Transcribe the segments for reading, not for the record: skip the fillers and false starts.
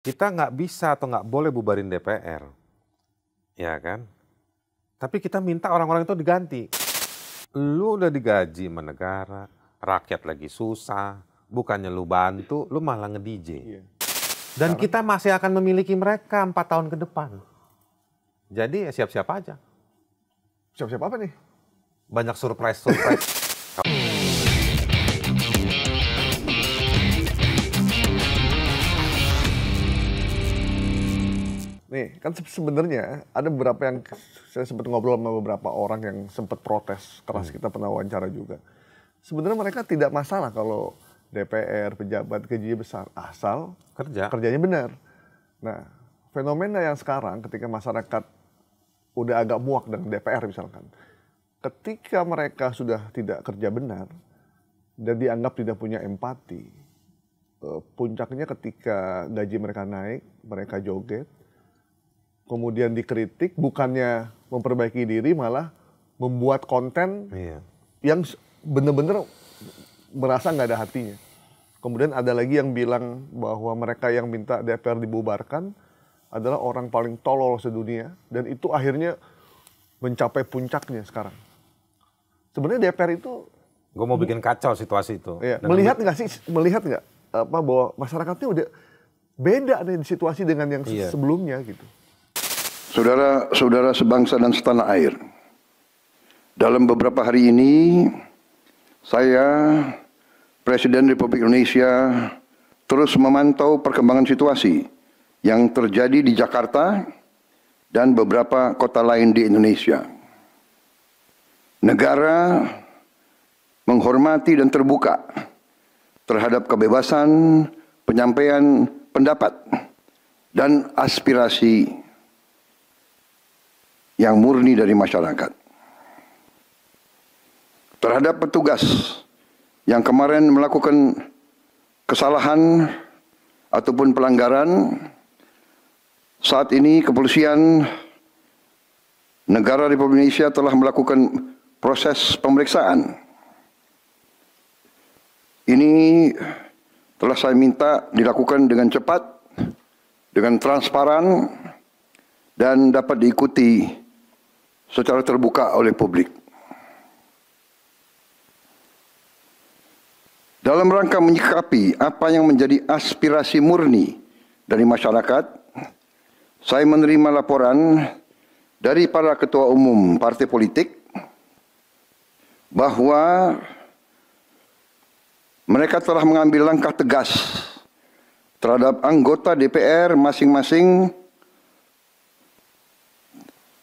Kita nggak bisa atau nggak boleh bubarin DPR, ya kan? Tapi kita minta orang-orang itu diganti. Lu udah digaji sama negara, rakyat lagi susah, bukannya lu bantu, lu malah nge-DJ. Iya. Dan kita masih akan memiliki mereka 4 tahun ke depan. Jadi ya siap-siap aja. Siap-siap apa nih? Banyak surprise. Nih, kan sebenarnya ada beberapa yang saya sempat ngobrol sama beberapa orang yang sempat protes keras, kita pernah wawancara juga. Sebenarnya mereka tidak masalah kalau DPR, pejabat gajinya besar, asal kerjanya benar. Nah, fenomena yang sekarang ketika masyarakat udah agak muak dengan DPR misalkan, ketika mereka sudah tidak kerja benar dan dianggap tidak punya empati, puncaknya ketika gaji mereka naik, mereka joget, kemudian dikritik, bukannya memperbaiki diri, malah membuat konten yang benar-benar merasa nggak ada hatinya. Kemudian ada lagi yang bilang bahwa mereka yang minta DPR dibubarkan adalah orang paling tolol sedunia, dan itu akhirnya mencapai puncaknya sekarang. Sebenarnya DPR itu, gue mau bikin kacau situasi itu. Ya, melihat nggak bahwa masyarakatnya udah beda nih situasi dengan yang sebelumnya gitu. Saudara-saudara sebangsa dan setanah air, dalam beberapa hari ini saya, Presiden Republik Indonesia, terus memantau perkembangan situasi yang terjadi di Jakarta dan beberapa kota lain di Indonesia. Negara menghormati dan terbuka terhadap kebebasan penyampaian pendapat dan aspirasi yang murni dari masyarakat. Terhadap petugas yang kemarin melakukan kesalahan ataupun pelanggaran, saat ini kepolisian negara Republik Indonesia telah melakukan proses pemeriksaan. Ini telah saya minta dilakukan dengan cepat, dengan transparan, dan dapat diikuti secara terbuka oleh publik. Dalam rangka menyikapi apa yang menjadi aspirasi murni dari masyarakat, saya menerima laporan dari para ketua umum partai politik bahwa mereka telah mengambil langkah tegas terhadap anggota DPR masing-masing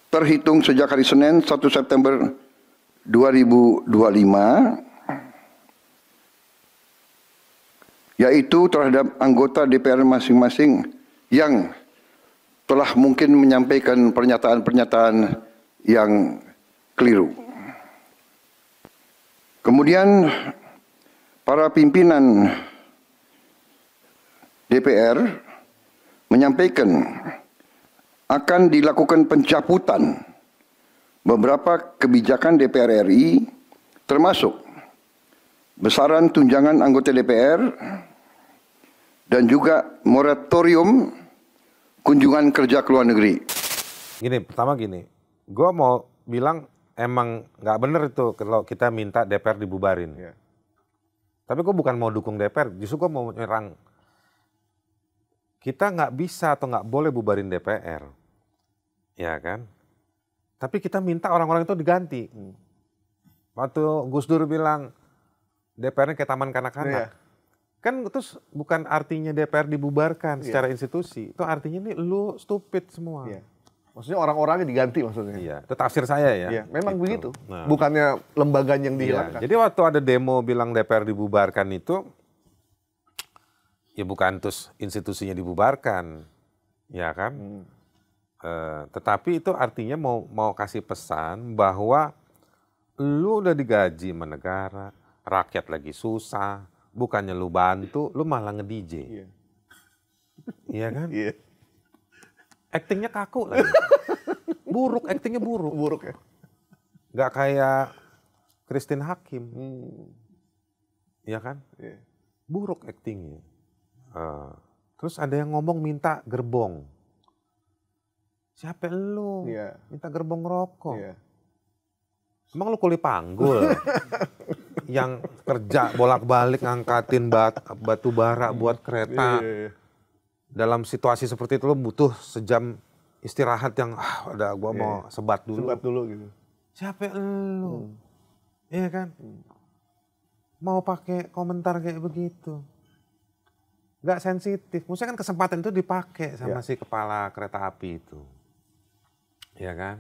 terhitung sejak hari Senin 1 September 2025, yaitu terhadap anggota DPR masing-masing yang telah mungkin menyampaikan pernyataan-pernyataan yang keliru. Kemudian para pimpinan DPR menyampaikan akan dilakukan pencabutan beberapa kebijakan DPR RI, termasuk besaran tunjangan anggota DPR dan juga moratorium kunjungan kerja ke luar negeri. Pertama gini, gue mau bilang emang nggak bener itu kalau kita minta DPR dibubarin. Ya. Tapi gue bukan mau dukung DPR, justru gue mau nyerang. Kita nggak bisa atau nggak boleh bubarin DPR, ya kan? Tapi kita minta orang-orang itu diganti. Waktu Gus Dur bilang DPR-nya kayak taman kanak-kanak, kan terus bukan artinya DPR dibubarkan secara institusi, itu artinya nih lu stupid semua. Maksudnya orang-orangnya diganti maksudnya. Iya, itu tafsir saya ya. Iya, memang gitu. begitu. Nah, bukannya lembaganya yang dihilangkan. Jadi waktu ada demo bilang DPR dibubarkan itu, ya bukan terus institusinya dibubarkan, ya kan? Tetapi itu artinya mau kasih pesan bahwa lu udah digaji sama negara, rakyat lagi susah, bukannya lu bantu, lu malah nge-DJ. Iya kan? Iya. Aktingnya kaku lagi. Buruk, aktingnya buruk. Buruk ya? Gak kayak Christine Hakim. Iya kan? Iya. Buruk aktingnya. Terus ada yang ngomong minta gerbong. Siapa lu? Iya. Minta gerbong rokok. Iya. Emang lu kuli panggul? Yang kerja bolak-balik ngangkatin batu bara buat kereta. Iya. Dalam situasi seperti itu lu butuh sejam istirahat yang udah gua mau sebat dulu. Sebat dulu gitu. Siapa lu? Iya kan? Mau pakai komentar kayak begitu. Nggak sensitif. Maksudnya kan kesempatan itu dipakai sama si kepala kereta api itu. Iya kan?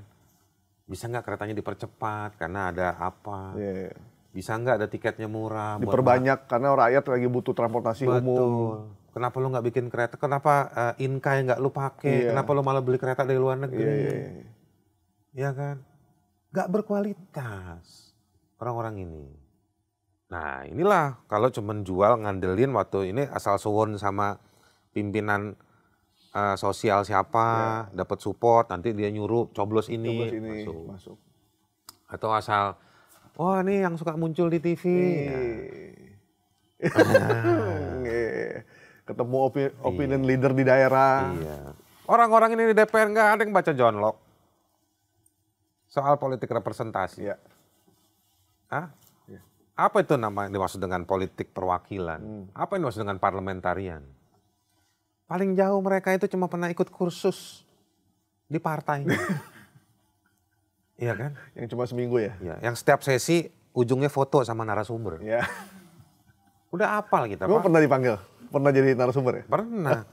Bisa nggak keretanya dipercepat karena ada apa? Iya. Bisa nggak ada tiketnya murah? Diperbanyak karena rakyat lagi butuh transportasi umum. Betul. Kenapa lu nggak bikin kereta? Kenapa Inkai nggak lu pakai? Kenapa lu malah beli kereta dari luar negeri? Iya kan? Nggak berkualitas orang-orang ini. Nah inilah kalau cuman jual ngandelin waktu ini asal suwon sama pimpinan sosial siapa, dapat support, nanti dia nyuruh coblos ini, masuk. Atau asal, wah ini yang suka muncul di TV. Ketemu opinion leader di daerah. Iya. Orang-orang ini di DPR nggak ada yang baca John Locke. Soal politik representasi. Iya. Hah? Apa itu namanya dimaksud dengan politik perwakilan? Apa yang dimaksud dengan parlementarian? Paling jauh mereka itu cuma pernah ikut kursus di partai. Iya kan? Yang cuma seminggu ya? Iya, yang setiap sesi ujungnya foto sama narasumber. Iya. Udah apal kita, Gue Pak. pernah dipanggil? Pernah jadi narasumber ya? Pernah.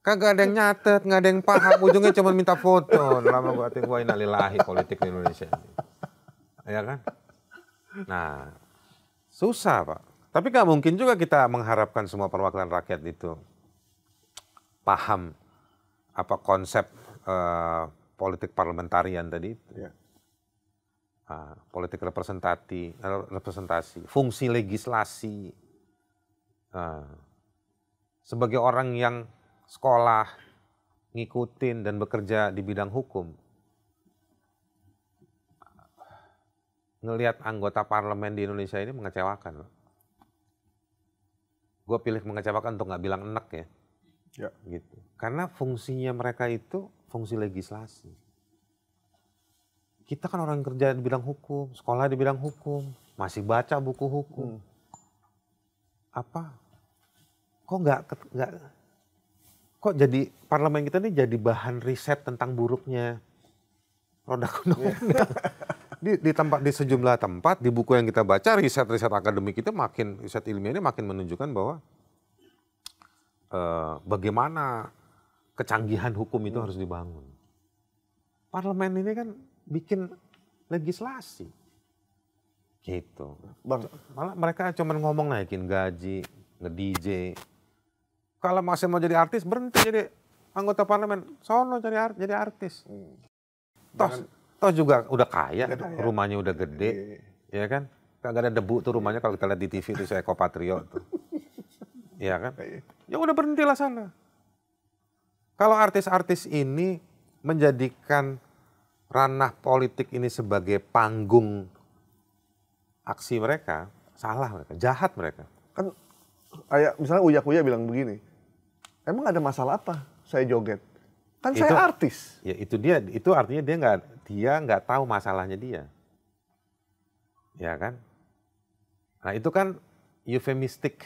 Kagak ada yang nyatet, nggak ada yang paham. Ujungnya cuma minta foto. Lama gue innalillahi politik di Indonesia. Iya kan? Nah, susah Pak. Tapi nggak mungkin juga kita mengharapkan semua perwakilan rakyat itu paham apa konsep politik parlementarian tadi itu. Ya. Politik representasi, fungsi legislasi. Sebagai orang yang sekolah, ngikutin dan bekerja di bidang hukum, ngelihat anggota parlemen di Indonesia ini mengecewakan. Gue pilih mengecewakan untuk nggak bilang enak ya. Ya. Gitu. Karena fungsinya mereka itu fungsi legislasi. Kita kan orang kerja di bidang hukum, sekolah di bidang hukum, masih baca buku hukum. Apa? Kok kok jadi parlemen kita ini jadi bahan riset tentang buruknya produk undang-undang. Di sejumlah tempat, di buku yang kita baca, riset-riset akademik itu riset ilmiah ini makin menunjukkan bahwa bagaimana kecanggihan hukum itu harus dibangun. Parlemen ini kan bikin legislasi. Gitu. Bang, Malah mereka cuma ngomong naikin gaji, nge-DJ. Kalau masih mau jadi artis, berhenti jadi anggota parlemen. Sono jadi artis. Toh juga udah kaya, rumahnya udah gede. Ya kan? Kagak ada debu tuh rumahnya kalau kita lihat di TV itu saya Ekopatrio tuh. Iya kan? Ya udah berhentilah sana. Kalau artis-artis ini menjadikan ranah politik ini sebagai panggung aksi mereka, salah mereka, jahat mereka. kan kayak misalnya Uya Kuya bilang begini, emang ada masalah apa saya joget? Kan saya artis. Ya itu artinya dia nggak tahu masalahnya dia. Ya kan? Nah itu kan euphemistic,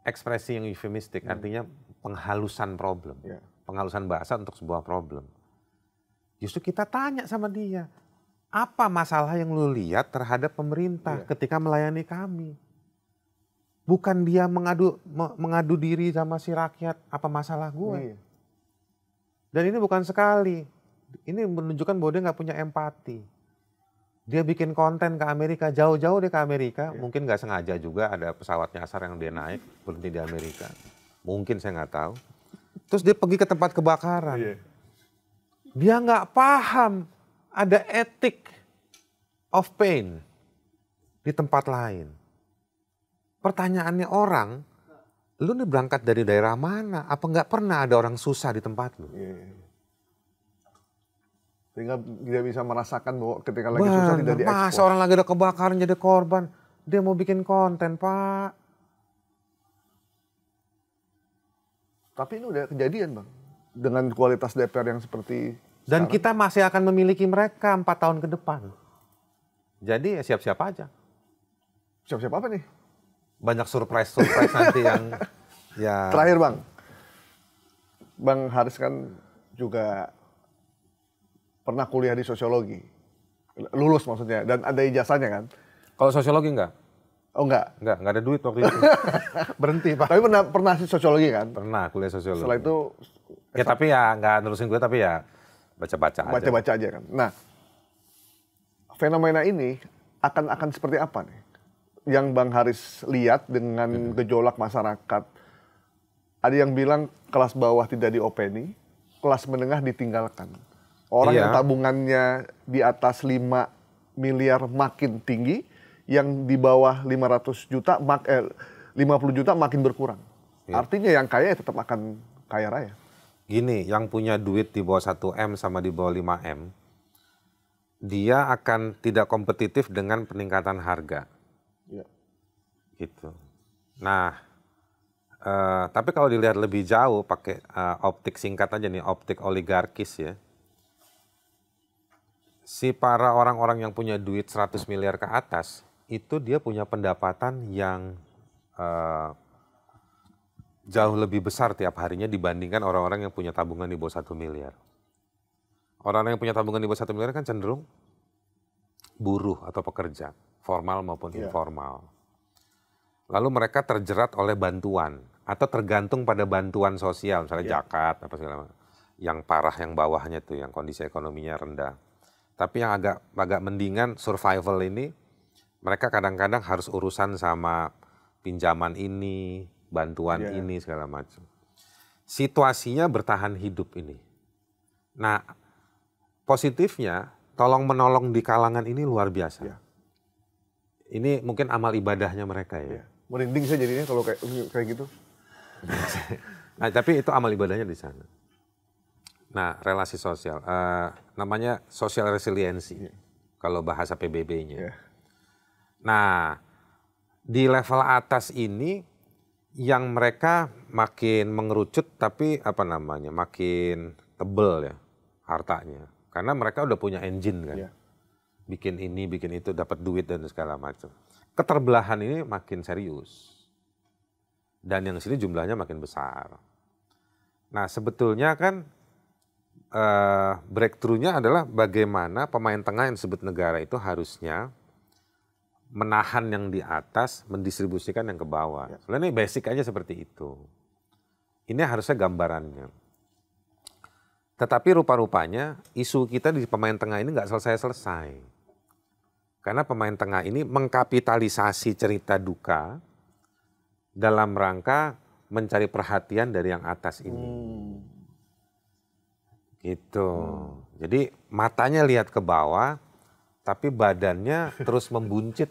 ekspresi yang euphemistic, artinya penghalusan problem. Ya. Penghalusan bahasa untuk sebuah problem. Justru kita tanya sama dia, apa masalah yang lu lihat terhadap pemerintah ketika melayani kami? Bukan dia mengadu diri sama si rakyat, apa masalah gue? Dan ini bukan sekali. Ini menunjukkan bahwa dia nggak punya empati. Dia bikin konten ke Amerika, jauh-jauh dia ke Amerika, mungkin nggak sengaja juga ada pesawat nyasar yang dia naik, berhenti di Amerika. Mungkin saya nggak tahu. Terus dia pergi ke tempat kebakaran. Dia nggak paham ada etik of pain di tempat lain. Pertanyaannya orang, lu nih berangkat dari daerah mana? Apa nggak pernah ada orang susah di tempat lu? Sehingga dia bisa merasakan bahwa ketika lagi susah tidak diekspos. Masa orang lagi ada kebakaran jadi korban, dia mau bikin konten, Pak. Tapi ini udah kejadian Bang. Dengan kualitas DPR yang seperti Dan sekarang. kita masih akan memiliki mereka 4 tahun ke depan. Jadi ya siap-siap aja. Siap-siap apa nih? Banyak surprise nanti yang ya. Terakhir Bang. Bang Haris kan juga pernah kuliah di sosiologi. Lulus maksudnya. Dan ada ijazahnya kan? Kalau sosiologi enggak? Oh enggak? Enggak ada duit waktu itu. Berhenti Pak. Tapi pernah sih sosiologi kan? Pernah kuliah sosiologi. Setelah itu ya tapi ya nggak nerusin gue, tapi ya baca-baca aja. Baca-baca aja kan. Nah, fenomena ini akan seperti apa nih? Yang Bang Haris lihat dengan gejolak masyarakat. Ada yang bilang kelas bawah tidak diopeni, kelas menengah ditinggalkan. Orang yang tabungannya di atas 5 miliar makin tinggi, yang di bawah 50 juta makin berkurang. Artinya yang kaya tetap akan kaya raya. Gini, yang punya duit di bawah 1M sama di bawah 5M, dia akan tidak kompetitif dengan peningkatan harga. Ya. Gitu. Nah, tapi kalau dilihat lebih jauh pakai optik singkat aja nih, optik oligarkis ya. Si para orang-orang yang punya duit 100 miliar ke atas, itu dia punya pendapatan yang jauh lebih besar tiap harinya dibandingkan orang-orang yang punya tabungan di bawah 1 miliar. Orang-orang yang punya tabungan di bawah 1 miliar kan cenderung buruh atau pekerja, formal maupun informal. Lalu mereka terjerat oleh bantuan atau tergantung pada bantuan sosial, misalnya zakat, apa segala macam. Yang parah yang bawahnya tuh, yang kondisi ekonominya rendah. Tapi yang agak mendingan survival ini, mereka kadang-kadang harus urusan sama pinjaman ini, bantuan ini segala macam. Situasinya bertahan hidup ini. Nah, positifnya tolong menolong di kalangan ini luar biasa. Ini mungkin amal ibadahnya mereka ya. Merinding saya jadinya kalau kayak gitu. Nah, tapi itu amal ibadahnya di sana. Nah, relasi sosial, namanya social resiliency kalau bahasa PBB-nya. Nah, di level atas ini yang mereka makin mengerucut tapi makin tebel ya hartanya. Karena mereka udah punya engine kan. Bikin ini, bikin itu, dapat duit dan segala macam. Keterbelahan ini makin serius. Dan yang sini jumlahnya makin besar. Nah, sebetulnya kan breakthrough-nya adalah bagaimana pemain tengah yang disebut negara itu harusnya menahan yang di atas, mendistribusikan yang ke bawah. Sebenarnya basic aja seperti itu. Ini harusnya gambarannya. Tetapi rupa-rupanya isu kita di pemain tengah ini nggak selesai-selesai. Karena pemain tengah ini mengkapitalisasi cerita duka dalam rangka mencari perhatian dari yang atas ini. Gitu. Jadi matanya lihat ke bawah, tapi badannya terus membuncit,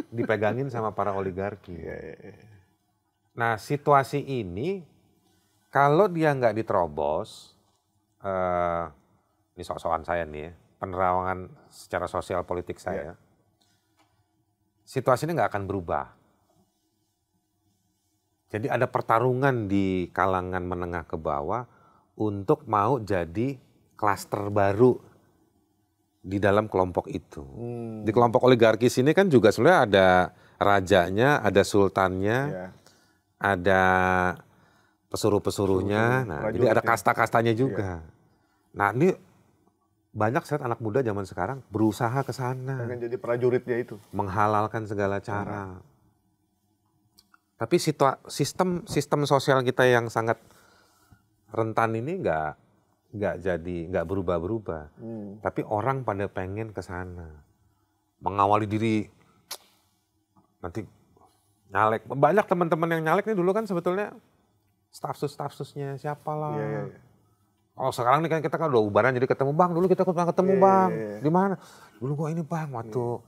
dipegangin sama para oligarki. Nah, situasi ini kalau dia nggak diterobos, ini sok-sokan saya nih ya, penerawangan secara sosial politik saya, situasi ini nggak akan berubah. Jadi ada pertarungan di kalangan menengah ke bawah untuk mau jadi klaster baru di dalam kelompok itu. Di kelompok oligarkis ini kan juga sebenarnya ada rajanya, ada sultannya, ada pesuruh-pesuruhnya. Nah, jadi ada kasta-kastanya juga. Nah, ini banyak set anak muda zaman sekarang berusaha ke sana. Pengen jadi prajuritnya itu. Menghalalkan segala cara. Tapi sistem sosial kita yang sangat rentan ini nggak berubah-berubah. Tapi orang pada pengen ke sana. Mengawali diri, nanti nyalek. Banyak teman-teman yang nyalek ini dulu kan sebetulnya staf-susnya siapalah. Oh sekarang nih kan kita kan udah ubaran jadi ketemu bang. Dulu kita pernah ketemu bang. Di mana? Dulu gua ini bang waktu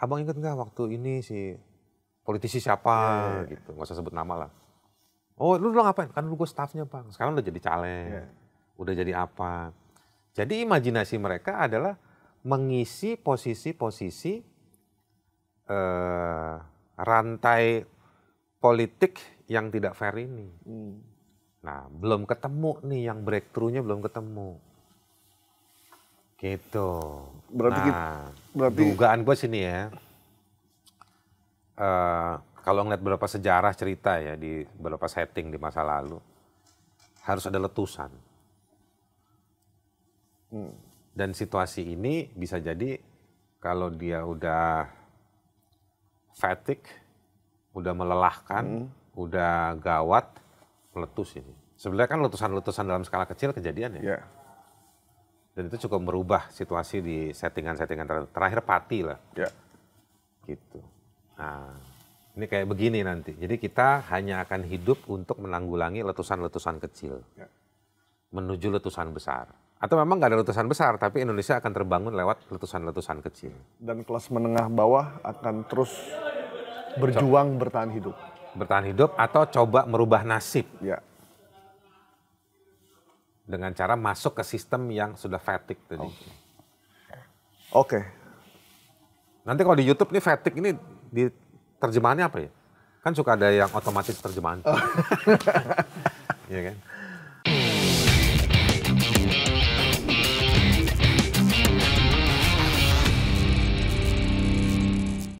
abang inget nggak waktu ini si politisi siapa gitu. Nggak usah sebut nama lah. Oh lu dulu ngapain? Kan dulu gue stafnya bang. Sekarang udah jadi caleg. Udah jadi apa. Jadi imajinasi mereka adalah mengisi posisi-posisi rantai politik yang tidak fair ini. Nah, belum ketemu nih yang breakthrough-nya belum ketemu. Gitu. Berarti dugaan gue sini ya. Kalau ngeliat beberapa sejarah cerita ya di beberapa setting di masa lalu, harus ada letusan. Dan situasi ini bisa jadi kalau dia udah fatigue, udah melelahkan, udah gawat, meletus ini. Sebenarnya kan letusan-letusan dalam skala kecil kejadian ya. Ya. Dan itu cukup merubah situasi di settingan-settingan terakhir Pati lah. Ya. Gitu. Nah, ini kayak begini nanti. Jadi kita hanya akan hidup untuk menanggulangi letusan-letusan kecil. Ya. Menuju letusan besar. Atau memang nggak ada letusan besar, tapi Indonesia akan terbangun lewat letusan-letusan kecil. Dan kelas menengah bawah akan terus berjuang bertahan hidup. Bertahan hidup atau coba merubah nasib. Ya. Dengan cara masuk ke sistem yang sudah fatigue tadi. Oke. Nanti kalau di YouTube nih fatigue ini di terjemahannya apa ya? Kan suka ada yang otomatis terjemahan. Iya kan?